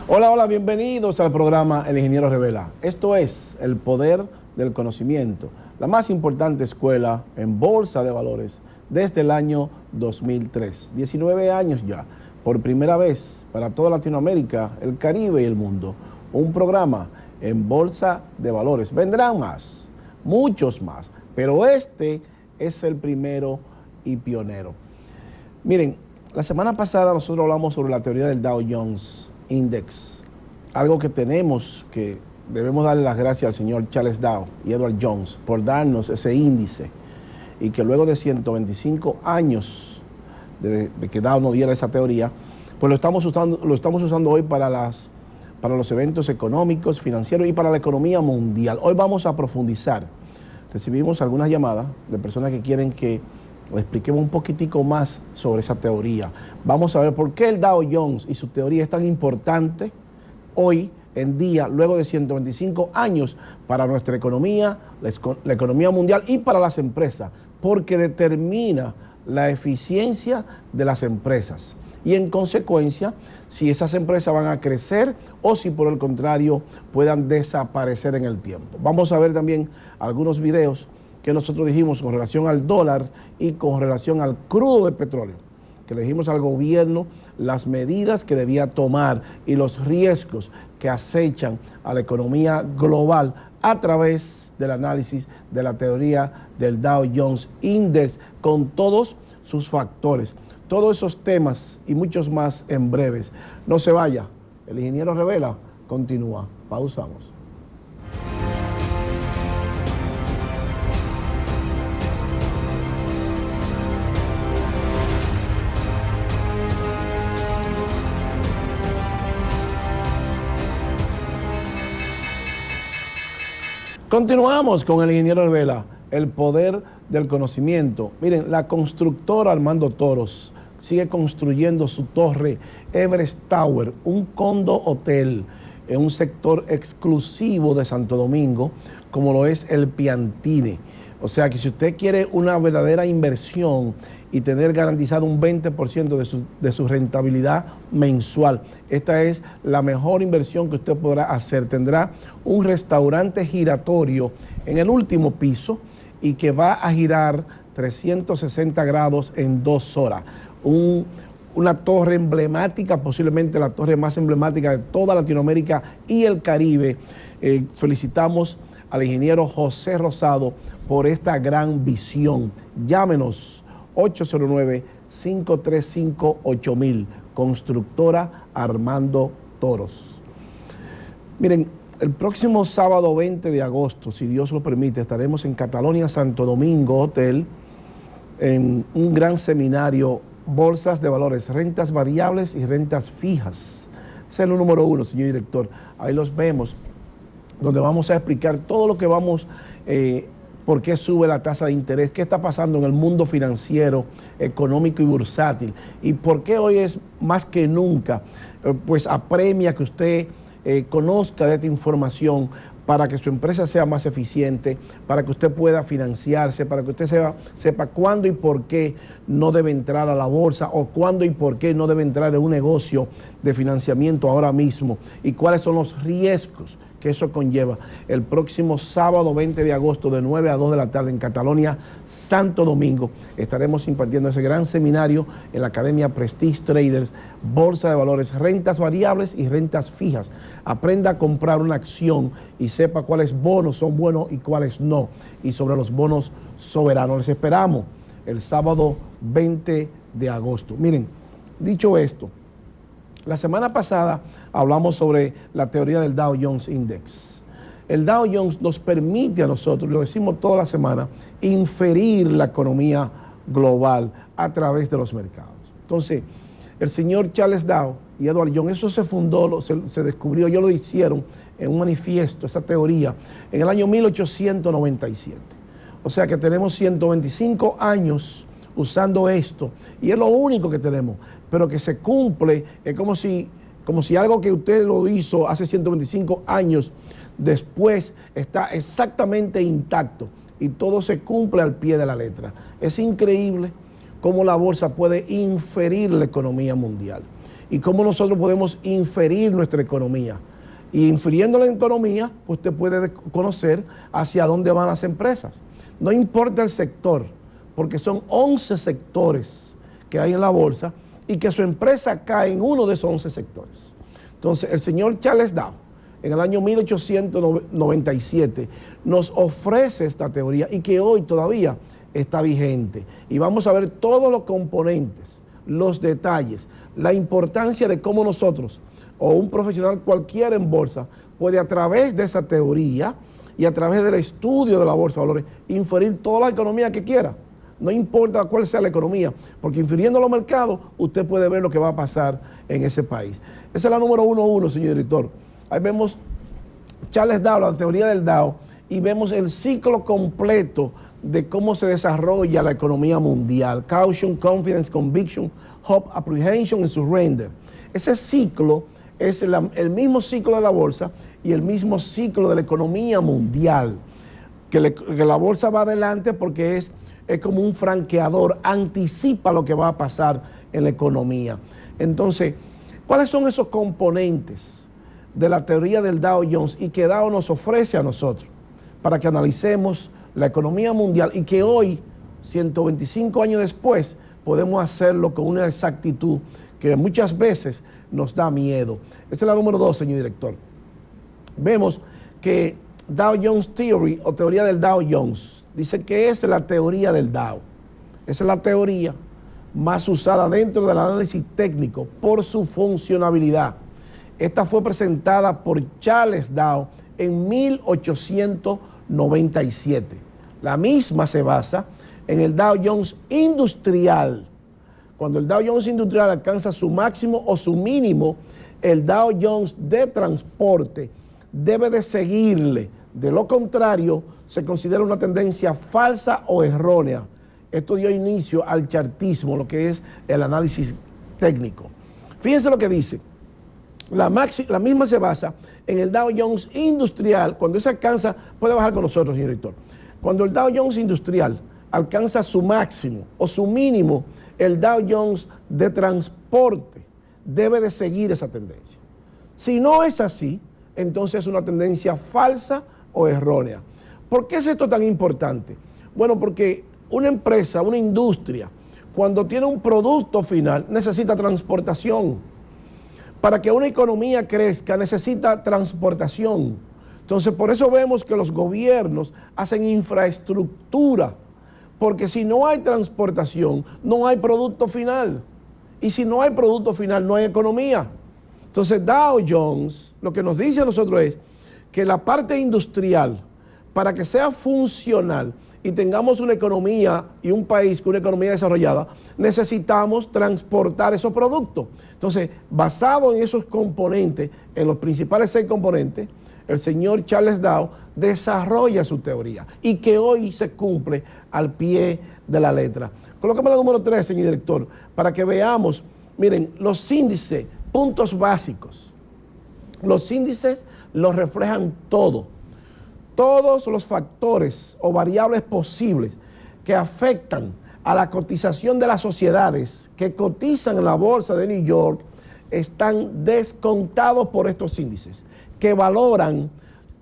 Hola, hola, bienvenidos al programa El Ingeniero Revela. Esto es el poder del conocimiento, la más importante escuela en bolsa de valores desde el año 2003. 19 años ya, por primera vez para toda Latinoamérica, el Caribe y el mundo. Un programa en bolsa de valores. Vendrán más, muchos más, pero este es el primero y pionero. Miren, la semana pasada nosotros hablamos sobre la teoría del Dow Jones Index, algo que debemos darle las gracias al señor Charles Dow y Edward Jones por darnos ese índice, y que luego de 125 años de que Dow nos diera esa teoría, pues lo estamos usando hoy para los eventos económicos, financieros y para la economía mundial. Hoy vamos a profundizar. Recibimos algunas llamadas de personas que quieren que le expliquemos un poquitico más sobre esa teoría. Vamos a ver por qué el Dow Jones y su teoría es tan importante hoy en día, luego de 125 años, para nuestra economía, la economía mundial y para las empresas, porque determina la eficiencia de las empresas y, en consecuencia, si esas empresas van a crecer o si, por el contrario, puedan desaparecer en el tiempo. Vamos a ver también algunos videos que nosotros dijimos con relación al dólar y con relación al crudo de petróleo, que le dijimos al gobierno las medidas que debía tomar y los riesgos que acechan a la economía global a través del análisis de la teoría del Dow Jones Index con todos sus factores. Todos esos temas y muchos más en breves. No se vaya, el Ingeniero Revela continúa. Pausamos. Continuamos con el Ingeniero Revela, el poder del conocimiento. Miren, la constructora Armando Toros sigue construyendo su torre Everest Tower, un condo hotel en un sector exclusivo de Santo Domingo, como lo es el Piantini. O sea que si usted quiere una verdadera inversión y tener garantizado un 20% de su rentabilidad mensual, esta es la mejor inversión que usted podrá hacer. Tendrá un restaurante giratorio en el último piso y que va a girar 360 grados en 2 horas. Una torre emblemática, posiblemente la torre más emblemática de toda Latinoamérica y el Caribe. Felicitamos al ingeniero José Rosado por esta gran visión. Llámenos 809-535-8000, constructora Armando Toros. Miren, el próximo sábado 20 de agosto, si Dios lo permite, estaremos en Catalonia Santo Domingo Hotel, en un gran seminario, bolsas de valores, rentas variables y rentas fijas. Es el número 1, señor director. Ahí los vemos, donde vamos a explicar todo lo que por qué sube la tasa de interés, qué está pasando en el mundo financiero, económico y bursátil, y por qué hoy es más que nunca, pues apremia que usted conozca de esta información para que su empresa sea más eficiente, para que usted pueda financiarse, para que usted sepa cuándo y por qué no debe entrar a la bolsa, o cuándo y por qué no debe entrar en un negocio de financiamiento ahora mismo, y cuáles son los riesgos que eso conlleva. El próximo sábado 20 de agosto de 9 a 2 de la tarde en Catalonia, Santo Domingo, estaremos impartiendo ese gran seminario en la Academia Prestige Traders, Bolsa de Valores, rentas variables y rentas fijas. Aprenda a comprar una acción y sepa cuáles bonos son buenos y cuáles no, y sobre los bonos soberanos. Les esperamos el sábado 20 de agosto. Miren, dicho esto, la semana pasada hablamos sobre la teoría del Dow Jones Index. El Dow Jones nos permite a nosotros, lo decimos toda la semana, inferir la economía global a través de los mercados. Entonces, el señor Charles Dow y Edward Jones, eso se fundó, se descubrió, ellos lo hicieron en un manifiesto, esa teoría, en el año 1897. O sea que tenemos 125 años usando esto, y es lo único que tenemos, pero que se cumple. Es como si algo que usted lo hizo hace 125 años, después está exactamente intacto, y todo se cumple al pie de la letra. Es increíble cómo la bolsa puede inferir la economía mundial. y cómo nosotros podemos inferir nuestra economía. Y infiriendo la economía, usted puede conocer hacia dónde van las empresas. No importa el sector, porque son 11 sectores que hay en la bolsa y que su empresa cae en uno de esos 11 sectores. Entonces, el señor Charles Dow, en el año 1897, nos ofrece esta teoría y que hoy todavía está vigente. Y vamos a ver todos los componentes, los detalles, la importancia de cómo nosotros o un profesional cualquiera en bolsa puede a través de esa teoría y a través del estudio de la bolsa de valores inferir toda la economía que quiera. No importa cuál sea la economía, porque infiriendo los mercados, usted puede ver lo que va a pasar en ese país. Esa es la número 1.1, señor director. Ahí vemos Charles Dow, la teoría del Dow, y vemos el ciclo completo de cómo se desarrolla la economía mundial. Caution, confidence, conviction, hope, apprehension y surrender. Ese ciclo es el mismo ciclo de la bolsa y el mismo ciclo de la economía mundial. Que la bolsa va adelante porque es como un franqueador, anticipa lo que va a pasar en la economía. Entonces, ¿cuáles son esos componentes de la teoría del Dow Jones y que Dow nos ofrece a nosotros para que analicemos la economía mundial y que hoy, 125 años después, podemos hacerlo con una exactitud que muchas veces nos da miedo? Esa es la número 2, señor director. Vemos que Dow Jones Theory o teoría del Dow Jones dice que es la teoría del Dow. Esa es la teoría más usada dentro del análisis técnico por su funcionabilidad. Esta fue presentada por Charles Dow en 1897. La misma se basa en el Dow Jones Industrial. Cuando el Dow Jones Industrial alcanza su máximo o su mínimo, el Dow Jones de transporte debe de seguirle. De lo contrario, se considera una tendencia falsa o errónea. Esto dio inicio al chartismo, lo que es el análisis técnico. Fíjense lo que dice. La misma se basa en el Dow Jones Industrial. Cuando ese alcanza, puede bajar con nosotros, señor director. Cuando el Dow Jones Industrial alcanza su máximo o su mínimo, el Dow Jones de transporte debe de seguir esa tendencia. Si no es así, entonces es una tendencia falsa o errónea. ¿Por qué es esto tan importante? Bueno, porque una empresa, una industria, cuando tiene un producto final, necesita transportación. Para que una economía crezca, necesita transportación. Entonces, por eso vemos que los gobiernos hacen infraestructura, porque si no hay transportación, no hay producto final. Y si no hay producto final, no hay economía. Entonces, Dow Jones, lo que nos dice a nosotros es que la parte industrial, para que sea funcional y tengamos una economía y un país con una economía desarrollada, necesitamos transportar esos productos. Entonces, basado en esos componentes, en los principales 6 componentes, el señor Charles Dow desarrolla su teoría y que hoy se cumple al pie de la letra. Colócame la número 3, señor director, para que veamos, miren, los índices, puntos básicos. Los índices los reflejan todo. Todos los factores o variables posibles que afectan a la cotización de las sociedades que cotizan en la bolsa de New York están descontados por estos índices, que valoran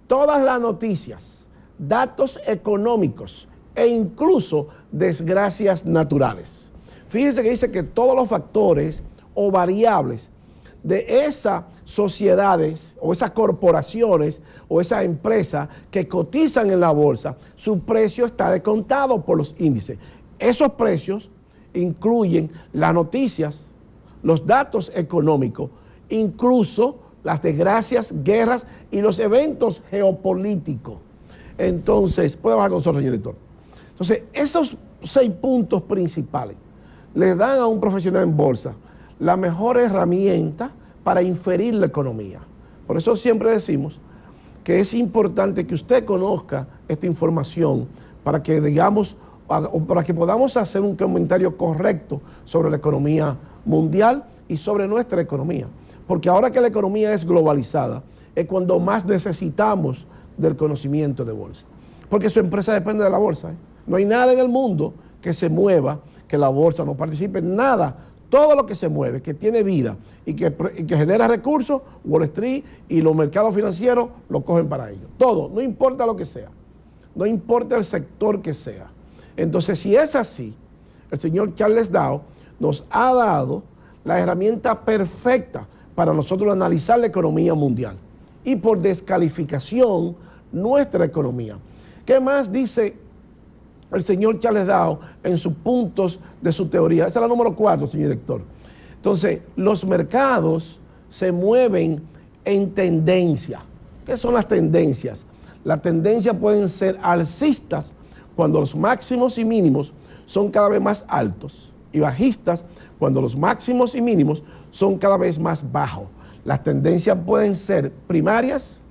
todas las noticias, datos económicos e incluso desgracias naturales. Fíjense que dice que todos los factores o variables de esas sociedades o esas corporaciones o esas empresas que cotizan en la bolsa, su precio está descontado por los índices. Esos precios incluyen las noticias, los datos económicos, incluso las desgracias, guerras y los eventos geopolíticos. Entonces, puede bajar con nosotros, señor director. Entonces, esos 6 puntos principales le dan a un profesional en bolsa la mejor herramienta para inferir la economía. Por eso siempre decimos que es importante que usted conozca esta información para que digamos, o para que podamos hacer un comentario correcto sobre la economía mundial y sobre nuestra economía. Porque ahora que la economía es globalizada, es cuando más necesitamos del conocimiento de bolsa. Porque su empresa depende de la bolsa. No hay nada en el mundo que se mueva, que la bolsa no participe, nada. todo lo que se mueve, que tiene vida y que genera recursos, Wall Street y los mercados financieros lo cogen para ello. Todo, no importa lo que sea, no importa el sector que sea. Entonces, si es así, el señor Charles Dow nos ha dado la herramienta perfecta para nosotros analizar la economía mundial y por descalificación nuestra economía. ¿Qué más dice el señor Charles Dow en sus puntos de su teoría? Esa es la número 4, señor director. Entonces, los mercados se mueven en tendencia. ¿Qué son las tendencias? Las tendencias pueden ser alcistas cuando los máximos y mínimos son cada vez más altos, y bajistas cuando los máximos y mínimos son cada vez más bajos. Las tendencias pueden ser primarias,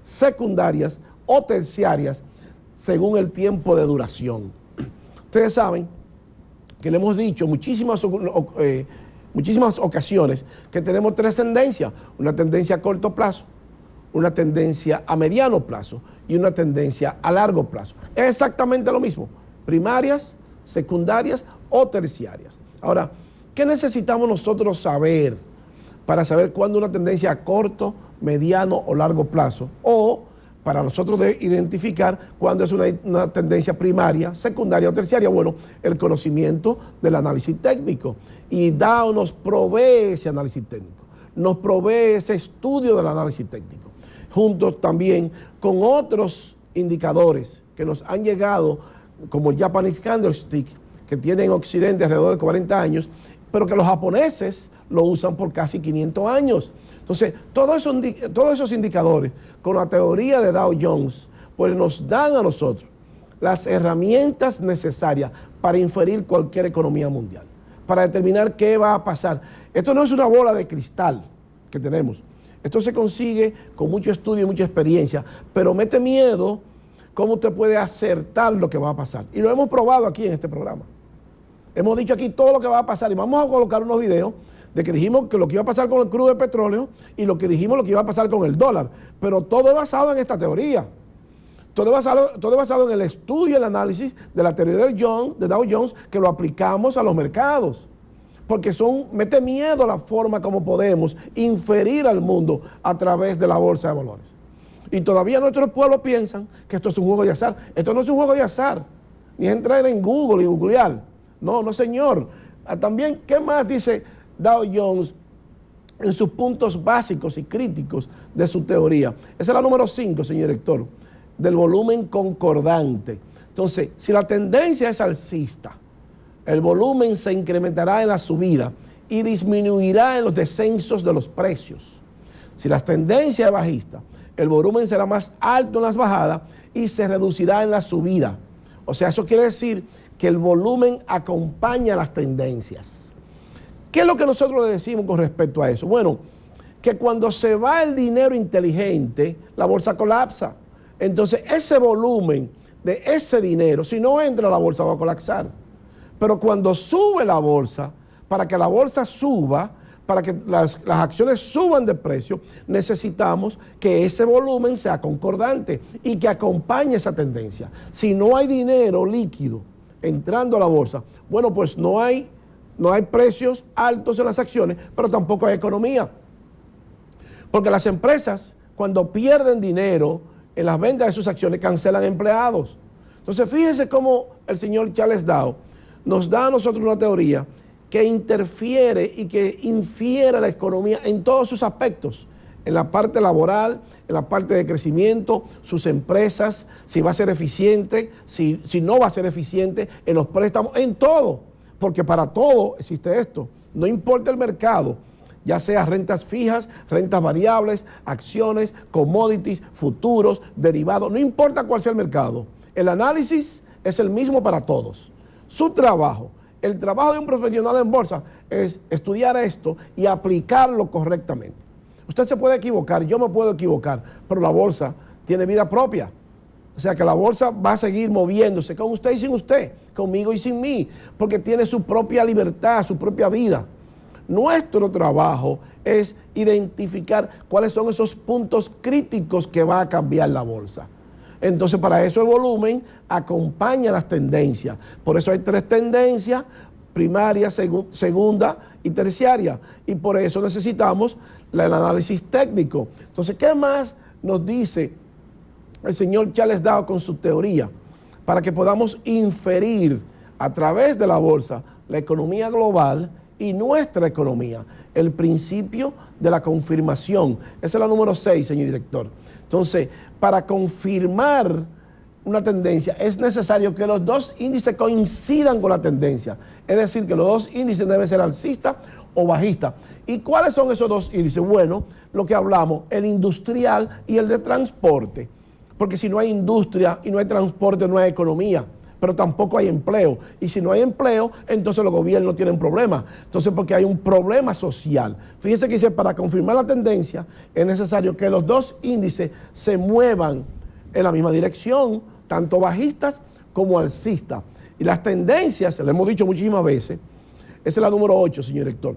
secundarias o terciarias según el tiempo de duración. Ustedes saben que le hemos dicho muchísimas ocasiones que tenemos 3 tendencias: una tendencia a corto plazo, una tendencia a mediano plazo y una tendencia a largo plazo. Es exactamente lo mismo: primarias, secundarias o terciarias. Ahora, ¿qué necesitamos nosotros saber para saber cuándo una tendencia a corto, mediano o largo plazo? O para nosotros identificar cuándo es una tendencia primaria, secundaria o terciaria. Bueno, el conocimiento del análisis técnico. Y Dow nos provee ese análisis técnico, nos provee ese estudio del análisis técnico, juntos también con otros indicadores que nos han llegado, como el Japanese Candlestick, que tiene en Occidente alrededor de 40 años, pero que los japoneses lo usan por casi 500 años. Entonces, todos esos indicadores, con la teoría de Dow Jones, pues nos dan a nosotros las herramientas necesarias para inferir cualquier economía mundial, para determinar qué va a pasar. Esto no es una bola de cristal que tenemos. Esto se consigue con mucho estudio y mucha experiencia, pero mete miedo cómo usted puede acertar lo que va a pasar. Y lo hemos probado aquí en este programa. Hemos dicho aquí todo lo que va a pasar y vamos a colocar unos videos de que dijimos que lo que iba a pasar con el crudo de petróleo y lo que dijimos lo que iba a pasar con el dólar. Pero todo es basado en esta teoría. Todo es basado en el estudio y el análisis de la teoría de Dow Jones, que lo aplicamos a los mercados. Porque mete miedo la forma como podemos inferir al mundo a través de la bolsa de valores. Y todavía nuestros pueblos piensan que esto es un juego de azar. Esto no es un juego de azar, ni es entrar en Google y googlear. No, no señor. También, ¿qué más dice Dow Jones en sus puntos básicos y críticos de su teoría? Esa es la número 5, señor director, del volumen concordante. Entonces, si la tendencia es alcista, el volumen se incrementará en la subida y disminuirá en los descensos de los precios. Si la tendencia es bajista, el volumen será más alto en las bajadas y se reducirá en la subida. O sea, eso quiere decir que el volumen acompaña las tendencias. ¿Qué es lo que nosotros le decimos con respecto a eso? Bueno, que cuando se va el dinero inteligente, la bolsa colapsa. Entonces, ese volumen de ese dinero, si no entra, la bolsa va a colapsar. Pero cuando sube la bolsa, para que la bolsa suba, para que las acciones suban de precio, necesitamos que ese volumen sea concordante y que acompañe esa tendencia. Si no hay dinero líquido entrando a la bolsa, bueno, pues no hay precios altos en las acciones, pero tampoco hay economía. Porque las empresas, cuando pierden dinero en las ventas de sus acciones, cancelan empleados. Entonces, fíjense cómo el señor Charles Dow nos da a nosotros una teoría que interfiere y que infiere la economía en todos sus aspectos, en la parte laboral, en la parte de crecimiento, sus empresas, si va a ser eficiente, si no va a ser eficiente, en los préstamos, en todo, porque para todo existe esto, no importa el mercado, ya sea rentas fijas, rentas variables, acciones, commodities, futuros, derivados, no importa cuál sea el mercado, el análisis es el mismo para todos. Su trabajo, el trabajo de un profesional en bolsa es estudiar esto y aplicarlo correctamente. Usted se puede equivocar, yo me puedo equivocar, pero la bolsa tiene vida propia. O sea que la bolsa va a seguir moviéndose con usted y sin usted, conmigo y sin mí, porque tiene su propia libertad, su propia vida. Nuestro trabajo es identificar cuáles son esos puntos críticos que va a cambiar la bolsa. Entonces, para eso el volumen acompaña las tendencias. Por eso hay 3 tendencias primaria, segunda y terciaria. Y por eso necesitamos el análisis técnico. Entonces, ¿qué más nos dice el señor Charles Dow con su teoría? Para que podamos inferir a través de la bolsa la economía global y nuestra economía. El principio de la confirmación. Esa es la número 6, señor director. Entonces, para confirmar una tendencia, es necesario que los dos índices coincidan con la tendencia. Es decir, que los dos índices deben ser alcista o bajista. ¿Y cuáles son esos dos índices? Bueno, lo que hablamos, el industrial y el de transporte. Porque si no hay industria y no hay transporte, no hay economía, pero tampoco hay empleo. Y si no hay empleo, entonces los gobiernos tienen problemas. Entonces, porque hay un problema social. Fíjense que dice, para confirmar la tendencia, es necesario que los dos índices se muevan en la misma dirección, tanto bajistas como alcistas. Y las tendencias, le hemos dicho muchísimas veces, esa es la número 8, señor director.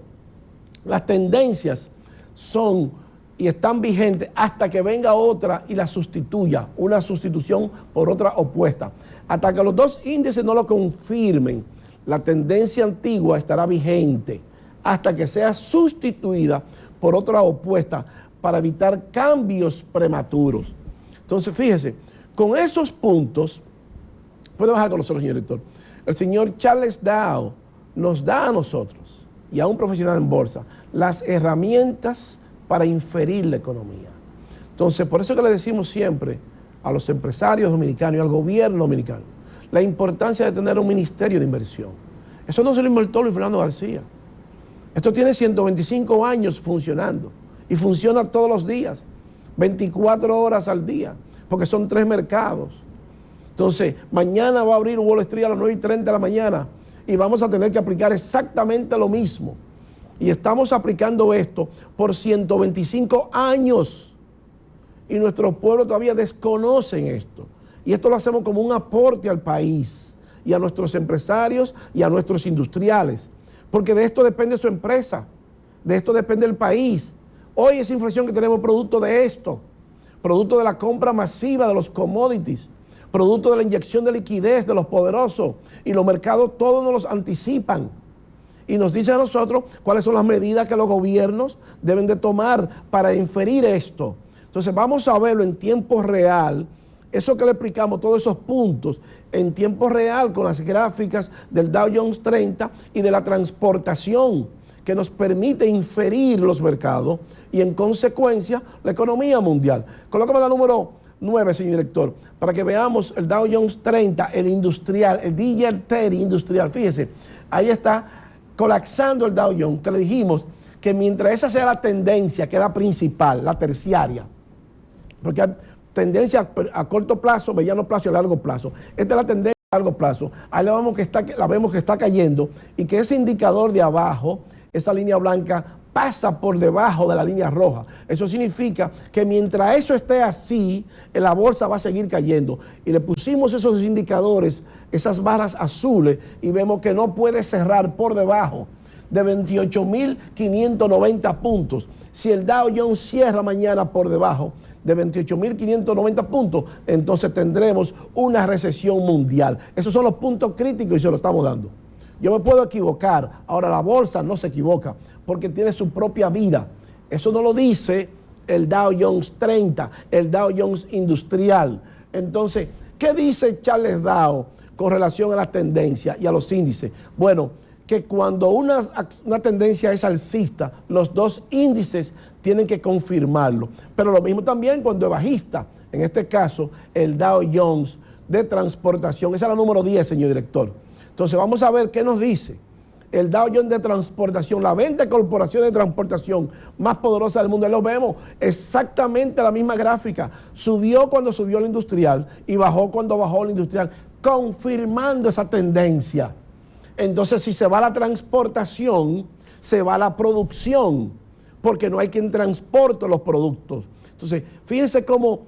Las tendencias son y están vigentes hasta que venga otra y la sustituya, una sustitución por otra opuesta. Hasta que los dos índices no lo confirmen, la tendencia antigua estará vigente hasta que sea sustituida por otra opuesta para evitar cambios prematuros. Entonces, fíjese, con esos puntos, puede bajar con nosotros, señor director. El señor Charles Dow nos da a nosotros y a un profesional en bolsa las herramientas para inferir la economía. Entonces, por eso que le decimos siempre a los empresarios dominicanos y al gobierno dominicano la importancia de tener un ministerio de inversión. Eso no se lo inventó Luis Fernando García. Esto tiene 125 años funcionando y funciona todos los días, 24 horas al día, porque son 3 mercados. Entonces, mañana va a abrir Wall Street a las 9:30 de la mañana y vamos a tener que aplicar exactamente lo mismo. Y estamos aplicando esto por 125 años. Y nuestros pueblos todavía desconocen esto. Y esto lo hacemos como un aporte al país y a nuestros empresarios y a nuestros industriales. Porque de esto depende su empresa, de esto depende el país. Hoy esa inflación que tenemos producto de esto, producto de la compra masiva de los commodities, producto de la inyección de liquidez de los poderosos. Y los mercados todos nos los anticipan. Y nos dice a nosotros cuáles son las medidas que los gobiernos deben de tomar para inferir esto. Entonces vamos a verlo en tiempo real, eso que le explicamos, todos esos puntos, en tiempo real con las gráficas del Dow Jones 30 y de la transportación, que nos permite inferir los mercados y en consecuencia la economía mundial. Colócame la número 9, señor director, para que veamos el Dow Jones 30, el industrial, el DJ30 industrial. Fíjese, ahí está colapsando el Dow Jones, que le dijimos que mientras esa sea la tendencia, que es la principal, la terciaria, porque hay tendencia a corto plazo, mediano plazo y a largo plazo. Esta es la tendencia a largo plazo. Ahí la vemos que está cayendo y que ese indicador de abajo, esa línea blanca, pasa por debajo de la línea roja. Eso significa que mientras eso esté así, la bolsa va a seguir cayendo. Y le pusimos esos indicadores, esas barras azules, y vemos que no puede cerrar por debajo de 28.590 puntos. Si el Dow Jones cierra mañana por debajo de 28.590 puntos, entonces tendremos una recesión mundial. Esos son los puntos críticos y se los estamos dando. Yo me puedo equivocar, ahora la bolsa no se equivoca porque tiene su propia vida. Eso no lo dice el Dow Jones 30, el Dow Jones industrial. Entonces, ¿qué dice Charles Dow con relación a las tendencias y a los índices? Bueno, que cuando una tendencia es alcista, los dos índices tienen que confirmarlo. Pero lo mismo también cuando es bajista. En este caso, el Dow Jones de transportación. Esa es la número 10, señor director. Entonces vamos a ver qué nos dice el Dow Jones de transportación, la 20 corporaciones de transportación más poderosas del mundo. Ahí lo vemos, exactamente la misma gráfica. Subió cuando subió el industrial y bajó cuando bajó el industrial, confirmando esa tendencia. Entonces, si se va la transportación, se va la producción, porque no hay quien transporte los productos. Entonces, fíjense cómo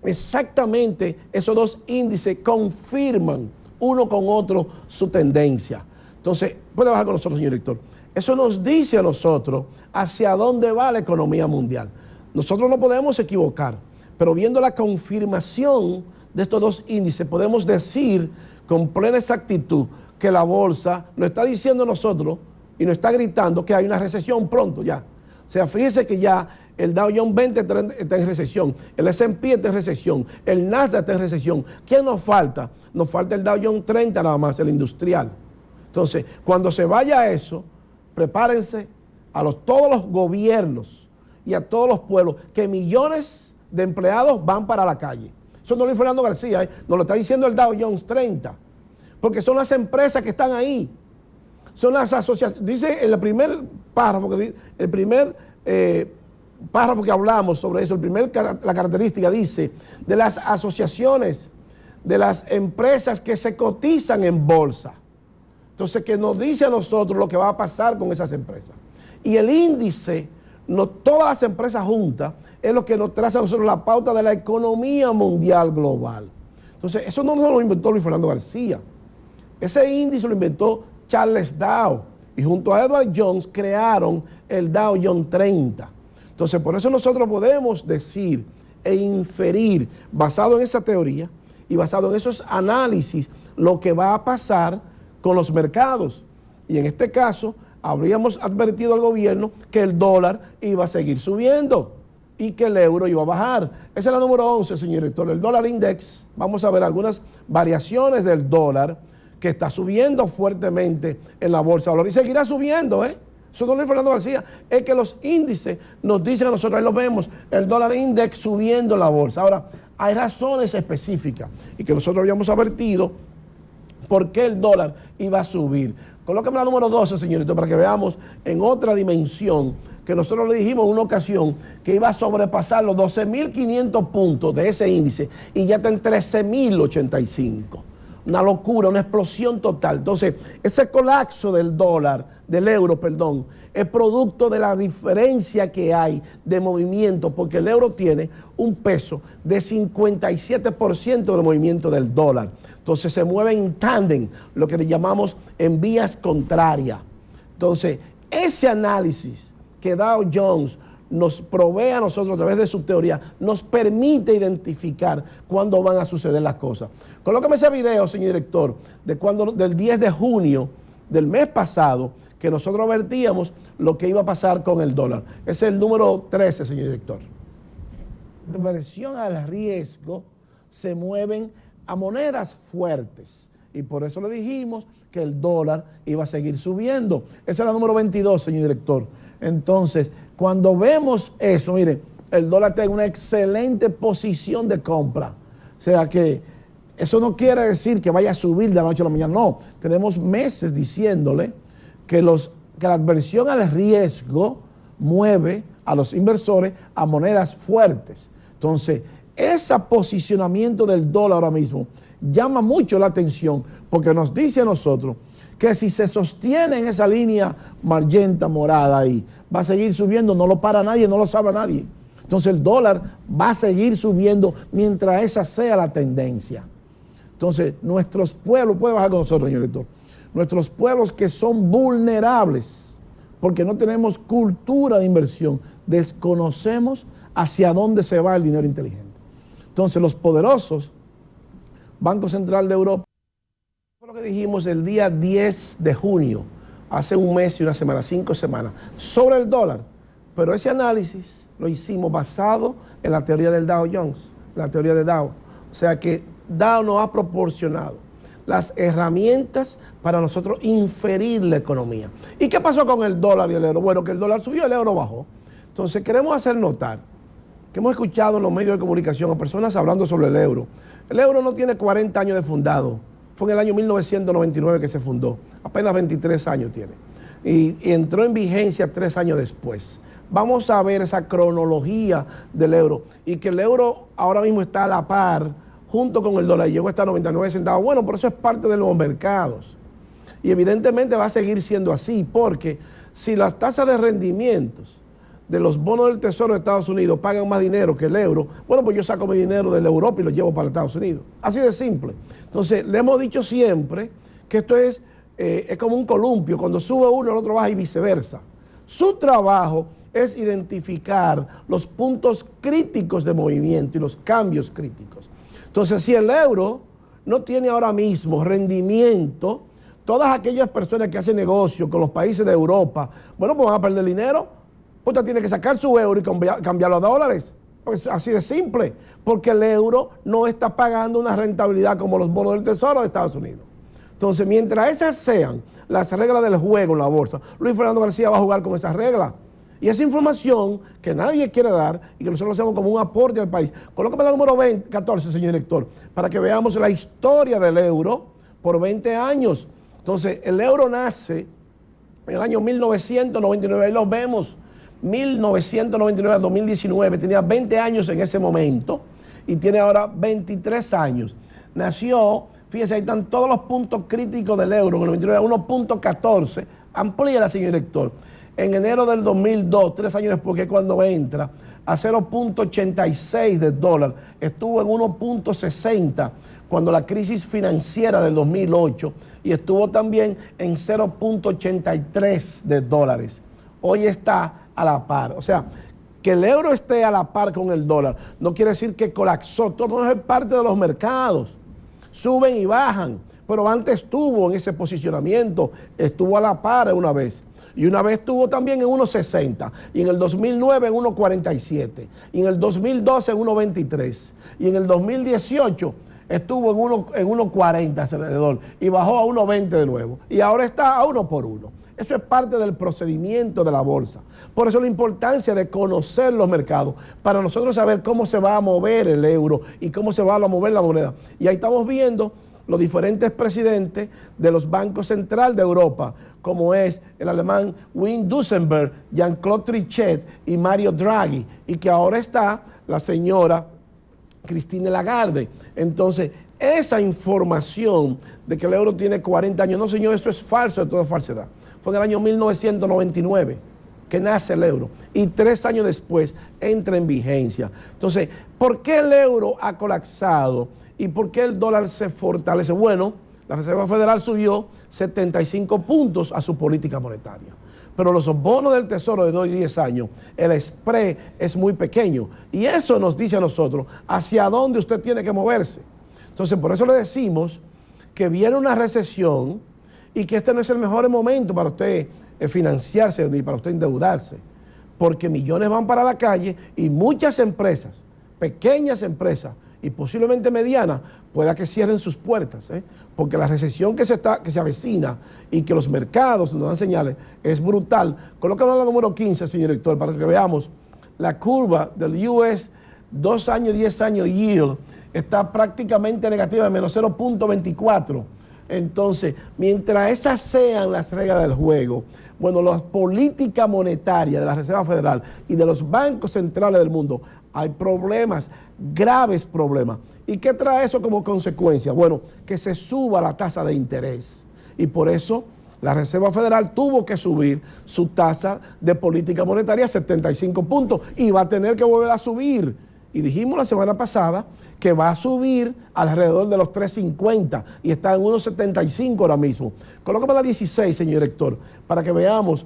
exactamente esos dos índices confirman uno con otro su tendencia. Entonces, puede bajar con nosotros, señor director. Eso nos dice a nosotros hacia dónde va la economía mundial. Nosotros no podemos equivocar, pero viendo la confirmación de estos dos índices, podemos decir con plena exactitud que la bolsa nos está diciendo a nosotros y nos está gritando que hay una recesión pronto ya. O sea, fíjese que ya el Dow Jones 20 está en recesión, el S&P está en recesión, el Nasdaq está en recesión. ¿Qué nos falta? Nos falta el Dow Jones 30 nada más, el industrial. Entonces, cuando se vaya a eso, prepárense a todos los gobiernos y a todos los pueblos que millones de empleados van para la calle. Eso no lo dice Fernando García, nos lo está diciendo el Dow Jones 30, porque son las empresas que están ahí, son las asociaciones. Dice en el primer párrafo, párrafo que hablamos sobre eso, la característica dice de las asociaciones, de las empresas que se cotizan en bolsa. Entonces, que nos dice a nosotros lo que va a pasar con esas empresas. Y el índice, no todas las empresas juntas, es lo que nos traza a nosotros la pauta de la economía mundial global. Entonces, eso no lo inventó Luis Fernando García. Ese índice lo inventó Charles Dow. Y junto a Edward Jones crearon el Dow Jones 30. Entonces, por eso nosotros podemos decir e inferir, basado en esa teoría y basado en esos análisis, lo que va a pasar con los mercados. Y en este caso, habríamos advertido al gobierno que el dólar iba a seguir subiendo y que el euro iba a bajar. Esa es la número 11, señor director, el dólar index. Vamos a ver algunas variaciones del dólar que está subiendo fuertemente en la bolsa de valores y seguirá subiendo, Eso no lo dice Fernando García, es que los índices nos dicen a nosotros, ahí lo vemos, el dólar index subiendo en la bolsa. Ahora, hay razones específicas y que nosotros habíamos advertido por qué el dólar iba a subir. Colóqueme la número 12, señorito, para que veamos en otra dimensión que nosotros le dijimos en una ocasión que iba a sobrepasar los 12.500 puntos de ese índice y ya está en 13.085. Una locura, una explosión total. Entonces, ese colapso del euro, es producto de la diferencia que hay de movimiento, porque el euro tiene un peso de 57% del movimiento del dólar. Entonces, se mueve en tándem, lo que le llamamos en vías contrarias. Entonces, ese análisis que Dow Jones nos provee a nosotros a través de su teoría, nos permite identificar cuándo van a suceder las cosas. Colócame ese video, señor director, del 10 de junio del mes pasado, que nosotros advertíamos lo que iba a pasar con el dólar. Ese es el número 13, señor director. La inversión al riesgo se mueven a monedas fuertes. Y por eso le dijimos que el dólar iba a seguir subiendo. Esa es la número 22, señor director. Entonces, cuando vemos eso, miren, el dólar está en una excelente posición de compra. O sea que eso no quiere decir que vaya a subir de la noche a la mañana. No, tenemos meses diciéndole que la adversión al riesgo mueve a los inversores a monedas fuertes. Entonces, ese posicionamiento del dólar ahora mismo llama mucho la atención porque nos dice a nosotros que si se sostiene en esa línea magenta, morada ahí, va a seguir subiendo, no lo para nadie, no lo sabe nadie. Entonces el dólar va a seguir subiendo mientras esa sea la tendencia. Entonces nuestros pueblos, puede bajar con nosotros, señor director, nuestros pueblos que son vulnerables, porque no tenemos cultura de inversión, desconocemos hacia dónde se va el dinero inteligente. Entonces los poderosos, Banco Central de Europa, lo que dijimos el día 10 de junio, hace un mes y una semana, 5 semanas, sobre el dólar. Pero ese análisis lo hicimos basado en la teoría del Dow Jones, la teoría de Dow. O sea que Dow nos ha proporcionado las herramientas para nosotros inferir la economía. ¿Y qué pasó con el dólar y el euro? Bueno, que el dólar subió, el euro bajó. Entonces queremos hacer notar que hemos escuchado en los medios de comunicación a personas hablando sobre el euro. El euro no tiene 40 años de fundado. Fue en el año 1999 que se fundó, apenas 23 años tiene, y entró en vigencia 3 años después. Vamos a ver esa cronología del euro, y que el euro ahora mismo está a la par, junto con el dólar, llegó hasta 99 centavos. Bueno, por eso es parte de los mercados, y evidentemente va a seguir siendo así, porque si las tasas de rendimientos de los bonos del Tesoro de Estados Unidos pagan más dinero que el euro, bueno, pues yo saco mi dinero de la Europa y lo llevo para Estados Unidos. Así de simple. Entonces, le hemos dicho siempre que esto es como un columpio. Cuando sube uno, el otro baja y viceversa. Su trabajo es identificar los puntos críticos de movimiento y los cambios críticos. Entonces, si el euro no tiene ahora mismo rendimiento, todas aquellas personas que hacen negocio con los países de Europa, bueno, pues van a perder dinero. Usted tiene que sacar su euro y cambiarlo a dólares. Pues así de simple, porque el euro no está pagando una rentabilidad como los bonos del Tesoro de Estados Unidos. Entonces, mientras esas sean las reglas del juego en la bolsa, Luis Fernando García va a jugar con esas reglas. Y esa información que nadie quiere dar y que nosotros hacemos como un aporte al país. Colócame la número 14, señor director, para que veamos la historia del euro por 20 años. Entonces, el euro nace en el año 1999, ahí lo vemos, 1999 a 2019, tenía 20 años en ese momento y tiene ahora 23 años. Nació, fíjese, ahí están todos los puntos críticos del euro, en el 99 a 1.14, amplía, señor director. En enero del 2002, 3 años después, que es cuando entra, a 0.86 del dólar, estuvo en 1.60 cuando la crisis financiera del 2008 y estuvo también en 0.83 de dólares. Hoy está a la par. O sea, que el euro esté a la par con el dólar no quiere decir que colapsó. Todo es parte de los mercados. Suben y bajan. Pero antes estuvo en ese posicionamiento. Estuvo a la par una vez. Y una vez estuvo también en 1.60. Y en el 2009 en 1.47. Y en el 2012 en 1.23. Y en el 2018 estuvo en 1.40 alrededor. Y bajó a 1.20 de nuevo. Y ahora está a 1 por 1. Eso es parte del procedimiento de la bolsa. Por eso la importancia de conocer los mercados, para nosotros saber cómo se va a mover el euro y cómo se va a mover la moneda. Y ahí estamos viendo los diferentes presidentes de los bancos centrales de Europa, como es el alemán Wim Duesenberg, Jean-Claude Trichet y Mario Draghi, y que ahora está la señora Christine Lagarde. Entonces, esa información de que el euro tiene 40 años, no señor, eso es falso, de toda falsedad. Fue en el año 1999 que nace el euro y 3 años después entra en vigencia. Entonces, ¿por qué el euro ha colapsado y por qué el dólar se fortalece? Bueno, la Reserva Federal subió 75 puntos a su política monetaria. Pero los bonos del Tesoro de 2 y 10 años, el spread es muy pequeño. Y eso nos dice a nosotros hacia dónde usted tiene que moverse. Entonces, por eso le decimos que viene una recesión y que este no es el mejor momento para usted financiarse ni para usted endeudarse, porque millones van para la calle y muchas empresas, pequeñas empresas y posiblemente medianas, pueda que cierren sus puertas, porque la recesión que se avecina y que los mercados nos dan señales es brutal. Colócame la número 15, señor director, para que veamos la curva del US 2 años, 10 años yield, está prácticamente negativa, de menos 0.24. Entonces, mientras esas sean las reglas del juego, bueno, la política monetaria de la Reserva Federal y de los bancos centrales del mundo, hay problemas, graves problemas. ¿Y qué trae eso como consecuencia? Bueno, que se suba la tasa de interés. Y por eso la Reserva Federal tuvo que subir su tasa de política monetaria a 75 puntos y va a tener que volver a subir. Y dijimos la semana pasada que va a subir alrededor de los 3.50 y está en 1.75 ahora mismo. Colócame la 16, señor director, para que veamos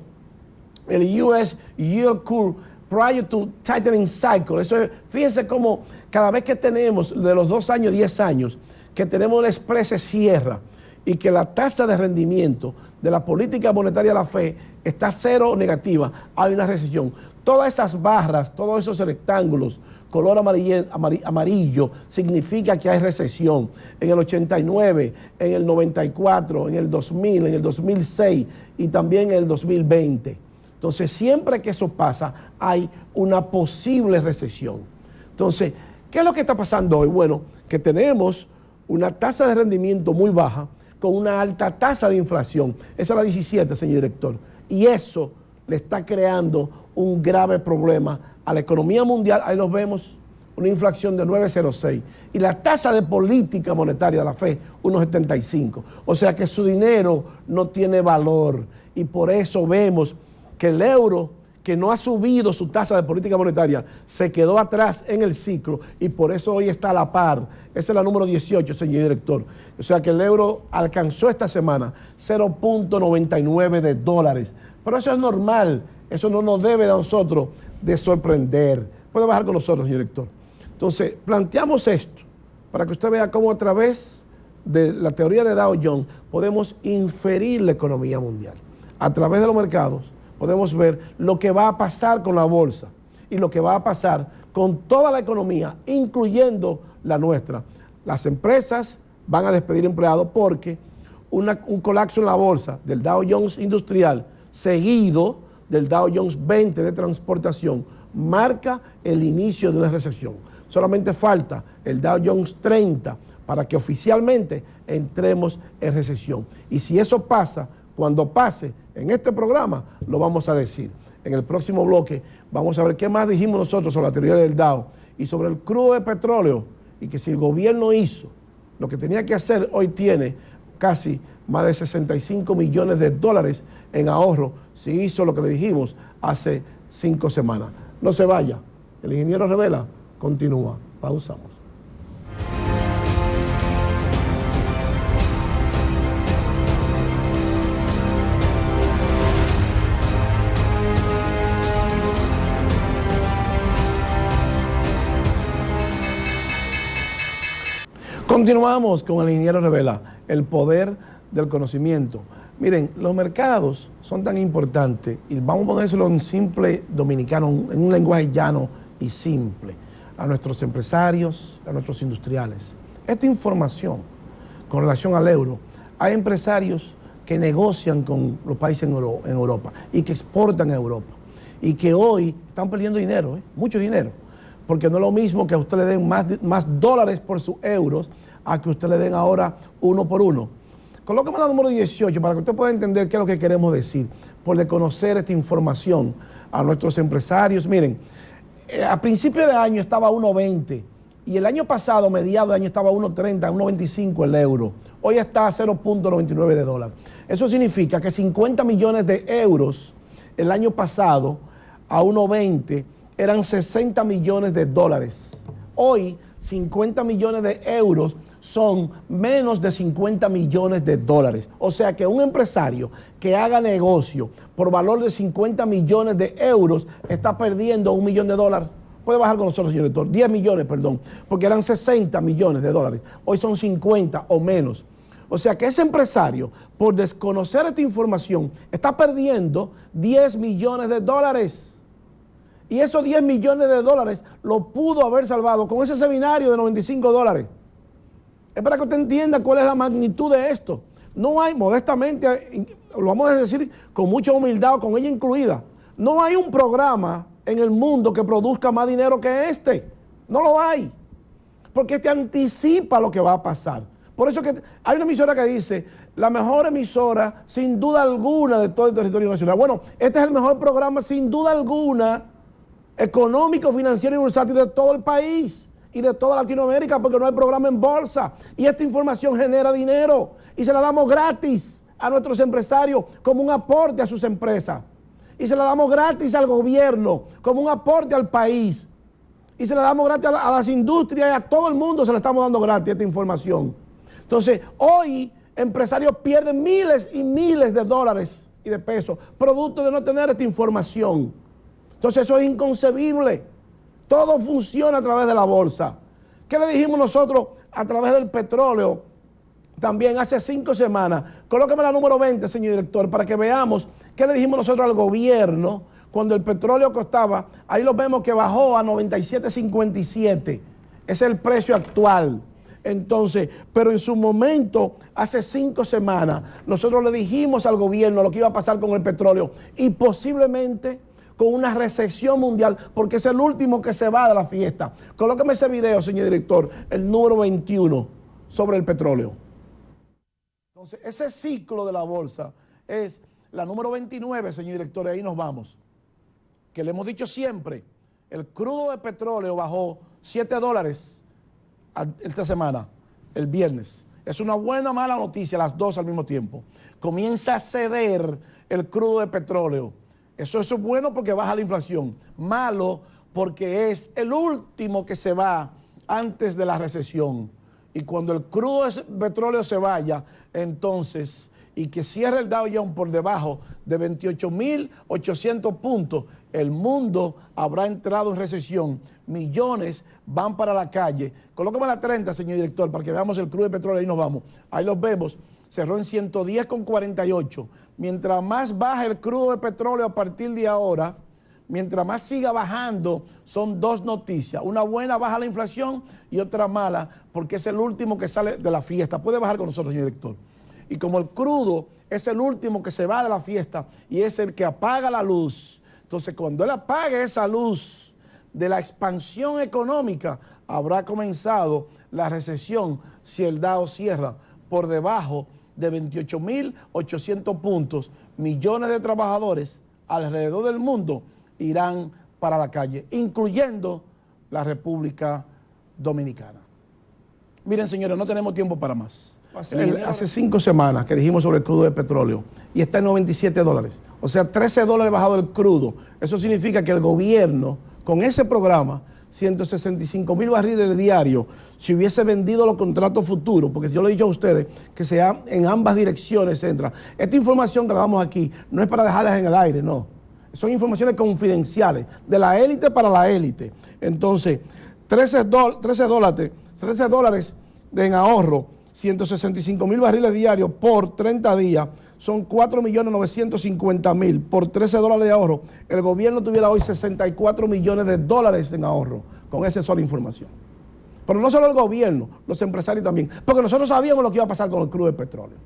el US Yield Curve prior to tightening cycle. Eso es, fíjense cómo cada vez que tenemos de los 2 años, 10 años, que tenemos el spread se cierra y que la tasa de rendimiento de la política monetaria de la FED está cero negativa, hay una recesión. Todas esas barras, todos esos rectángulos, color amarillo, significa que hay recesión. En el 89, en el 94, en el 2000, en el 2006 y también en el 2020. Entonces, siempre que eso pasa, hay una posible recesión. Entonces, ¿qué es lo que está pasando hoy? Bueno, que tenemos una tasa de rendimiento muy baja con una alta tasa de inflación. Esa es la 17, señor director. Y eso le está creando un grave problema a la economía mundial. Ahí los vemos, una inflación de 9,06. Y la tasa de política monetaria de la FED, 1,75. O sea que su dinero no tiene valor. Y por eso vemos que el euro, que no ha subido su tasa de política monetaria, se quedó atrás en el ciclo y por eso hoy está a la par. Esa es la número 18, señor director. O sea que el euro alcanzó esta semana 0.99 de dólares. Pero eso es normal, eso no nos debe a nosotros de sorprender. Puede bajar con nosotros, señor director. Entonces, planteamos esto para que usted vea cómo a través de la teoría de Dow Jones, podemos inferir la economía mundial. A través de los mercados podemos ver lo que va a pasar con la bolsa y lo que va a pasar con toda la economía, incluyendo la nuestra. Las empresas van a despedir empleados porque un colapso en la bolsa del Dow Jones Industrial seguido del Dow Jones 20 de transportación marca el inicio de una recesión. Solamente falta el Dow Jones 30 para que oficialmente entremos en recesión. Y si eso pasa, cuando pase en este programa, lo vamos a decir. En el próximo bloque vamos a ver qué más dijimos nosotros sobre la teoría del Dow y sobre el crudo de petróleo, y que si el gobierno hizo lo que tenía que hacer, hoy tiene casi más de 65 millones de dólares en ahorro, si hizo lo que le dijimos hace 5 semanas. No se vaya, el ingeniero Revela continúa. Pausamos. Continuamos con el ingeniero Revela, el poder del conocimiento. Miren, los mercados son tan importantes, y vamos a ponérselo en simple dominicano, en un lenguaje llano y simple, a nuestros empresarios, a nuestros industriales. Esta información con relación al euro, hay empresarios que negocian con los países en Europa y que exportan a Europa y que hoy están perdiendo dinero, mucho dinero. Porque no es lo mismo que a usted le den más dólares por sus euros a que usted le den ahora uno por uno. Colóqueme la número 18 para que usted pueda entender qué es lo que queremos decir, por de conocer esta información a nuestros empresarios. Miren, a principio de año estaba a 1.20 y el año pasado, mediado de año, estaba a 1.30, 1.25 el euro. Hoy está a 0.99 de dólar. Eso significa que 50 millones de euros el año pasado a 1.20 eran 60 millones de dólares. Hoy, 50 millones de euros son menos de 50 millones de dólares. O sea que un empresario que haga negocio por valor de 50 millones de euros está perdiendo $1 millón de dólares. Puede bajar con nosotros, señor director. 10 millones, perdón, porque eran 60 millones de dólares. Hoy son 50 o menos. O sea que ese empresario, por desconocer esta información, está perdiendo 10 millones de dólares. Y esos 10 millones de dólares lo pudo haber salvado con ese seminario de 95 dólares. Es para que usted entienda cuál es la magnitud de esto. No hay, modestamente, lo vamos a decir con mucha humildad, con ella incluida, no hay un programa en el mundo que produzca más dinero que este. No lo hay. Porque este anticipa lo que va a pasar. Por eso que hay una emisora que dice, la mejor emisora, sin duda alguna, de todo el territorio nacional. Bueno, este es el mejor programa, sin duda alguna, económico, financiero y bursátil de todo el país y de toda Latinoamérica, porque no hay programa en bolsa. Y esta información genera dinero y se la damos gratis a nuestros empresarios como un aporte a sus empresas. Y se la damos gratis al gobierno como un aporte al país. Y se la damos gratis a las industrias y a todo el mundo se la estamos dando gratis esta información. Entonces, hoy empresarios pierden miles y miles de dólares y de pesos producto de no tener esta información. Entonces eso es inconcebible. Todo funciona a través de la bolsa. ¿Qué le dijimos nosotros a través del petróleo? También hace 5 semanas. Colóqueme la número 20, señor director, para que veamos qué le dijimos nosotros al gobierno cuando el petróleo costaba. Ahí lo vemos que bajó a 97.57. Ese es el precio actual. Entonces, pero en su momento, hace 5 semanas, nosotros le dijimos al gobierno lo que iba a pasar con el petróleo y posiblemente con una recesión mundial, porque es el último que se va de la fiesta. Colóqueme ese video, señor director, el número 21, sobre el petróleo. Entonces, ese ciclo de la bolsa es la número 29, señor director, y ahí nos vamos. Que le hemos dicho siempre, el crudo de petróleo bajó 7 dólares esta semana, el viernes. Es una buena o mala noticia, las dos al mismo tiempo. Comienza a ceder el crudo de petróleo. Eso es bueno porque baja la inflación. Malo porque es el último que se va antes de la recesión. Y cuando el crudo de petróleo se vaya, entonces y que cierre el Dow Jones por debajo de 28.800 puntos, el mundo habrá entrado en recesión. Millones van para la calle. Colócame la 30, señor director, para que veamos el crudo de petróleo. Ahí nos vamos. Ahí los vemos. Cerró en 110,48. Mientras más baja el crudo de petróleo a partir de ahora, mientras más siga bajando, son dos noticias. Una buena, baja la inflación, y otra mala, porque es el último que sale de la fiesta. Puede bajar con nosotros, señor director. Y como el crudo es el último que se va de la fiesta y es el que apaga la luz, entonces cuando él apague esa luz de la expansión económica, habrá comenzado la recesión si el Dow cierra por debajo de 28.800 puntos. Millones de trabajadores alrededor del mundo irán para la calle, incluyendo la República Dominicana. Miren, señores, no tenemos tiempo para más. Hace 5 semanas que dijimos sobre el crudo de petróleo y está en $97. O sea, $13 bajado el crudo. Eso significa que el gobierno, con ese programa, 165.000 barriles diarios, si hubiese vendido los contratos futuros, porque yo le he dicho a ustedes que sea en ambas direcciones entra. Esta información que la damos aquí no es para dejarlas en el aire, no. Son informaciones confidenciales, de la élite para la élite. Entonces, 13 dólares en ahorro, 165.000 barriles diarios por 30 días, son 4.950.000 por $13 de ahorro. El gobierno tuviera hoy $64 millones en ahorro con esa sola información. Pero no solo el gobierno, los empresarios también, porque nosotros sabíamos lo que iba a pasar con el crudo de petróleo.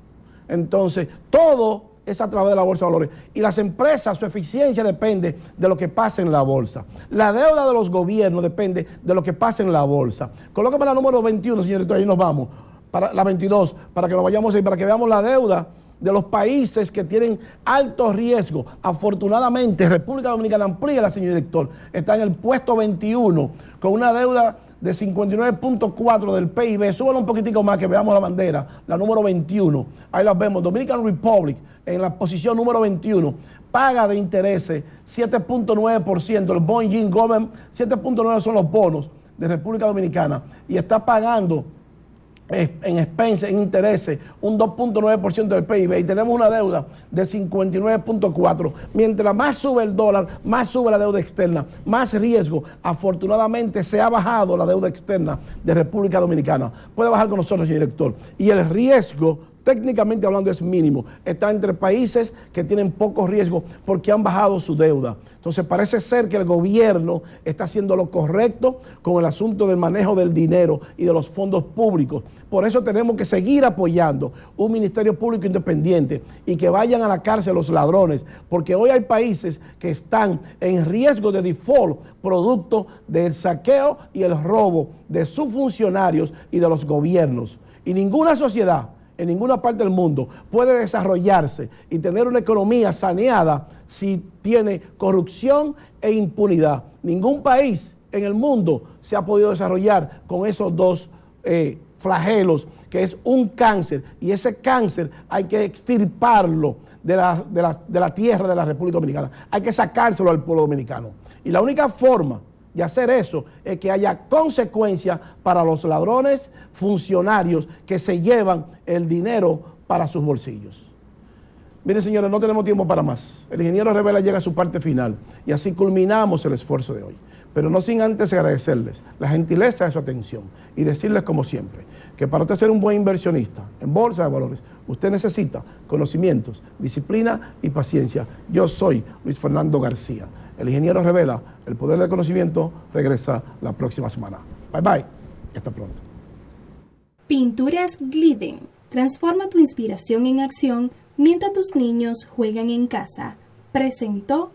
Entonces, todo es a través de la bolsa de valores. Y las empresas, su eficiencia depende de lo que pasa en la bolsa. La deuda de los gobiernos depende de lo que pasa en la bolsa. Colócame la número 21, señorito, ahí nos vamos. Para la 22, para que nos vayamos ahí, para que veamos la deuda de los países que tienen alto riesgo. Afortunadamente, República Dominicana, amplía la, señor director, está en el puesto 21, con una deuda de 59.4 del PIB. Súbalo un poquitico más, que veamos la bandera, la número 21. Ahí la vemos, Dominican Republic, en la posición número 21. Paga de intereses 7.9%, el bond yield government, 7.9 son los bonos de República Dominicana, y está pagando en expenses, en intereses, un 2.9% del PIB, y tenemos una deuda de 59.4. Mientras más sube el dólar, más sube la deuda externa, más riesgo. Afortunadamente se ha bajado la deuda externa de República Dominicana. Puede bajar con nosotros, señor director. Y el riesgo, técnicamente hablando, es mínimo. Está entre países que tienen poco riesgo porque han bajado su deuda. Entonces parece ser que el gobierno está haciendo lo correcto con el asunto del manejo del dinero y de los fondos públicos. Por eso tenemos que seguir apoyando un ministerio público independiente y que vayan a la cárcel los ladrones, porque hoy hay países que están en riesgo de default producto del saqueo y el robo de sus funcionarios y de los gobiernos. Y ninguna sociedad en ninguna parte del mundo puede desarrollarse y tener una economía saneada si tiene corrupción e impunidad. Ningún país en el mundo se ha podido desarrollar con esos dos flagelos, que es un cáncer, y ese cáncer hay que extirparlo de la tierra de la República Dominicana. Hay que sacárselo al pueblo dominicano. Y la única forma de hacer eso es que haya consecuencias para los ladrones funcionarios que se llevan el dinero para sus bolsillos. Miren, señores, no tenemos tiempo para más. El ingeniero Revela llega a su parte final y así culminamos el esfuerzo de hoy. Pero no sin antes agradecerles la gentileza de su atención y decirles, como siempre, que para usted ser un buen inversionista en bolsa de valores, usted necesita conocimientos, disciplina y paciencia. Yo soy Luis Fernando García. El ingeniero Revela, el poder del conocimiento, regresa la próxima semana. Bye bye y hasta pronto. Pinturas Glidden. Transforma tu inspiración en acción mientras tus niños juegan en casa. Presentó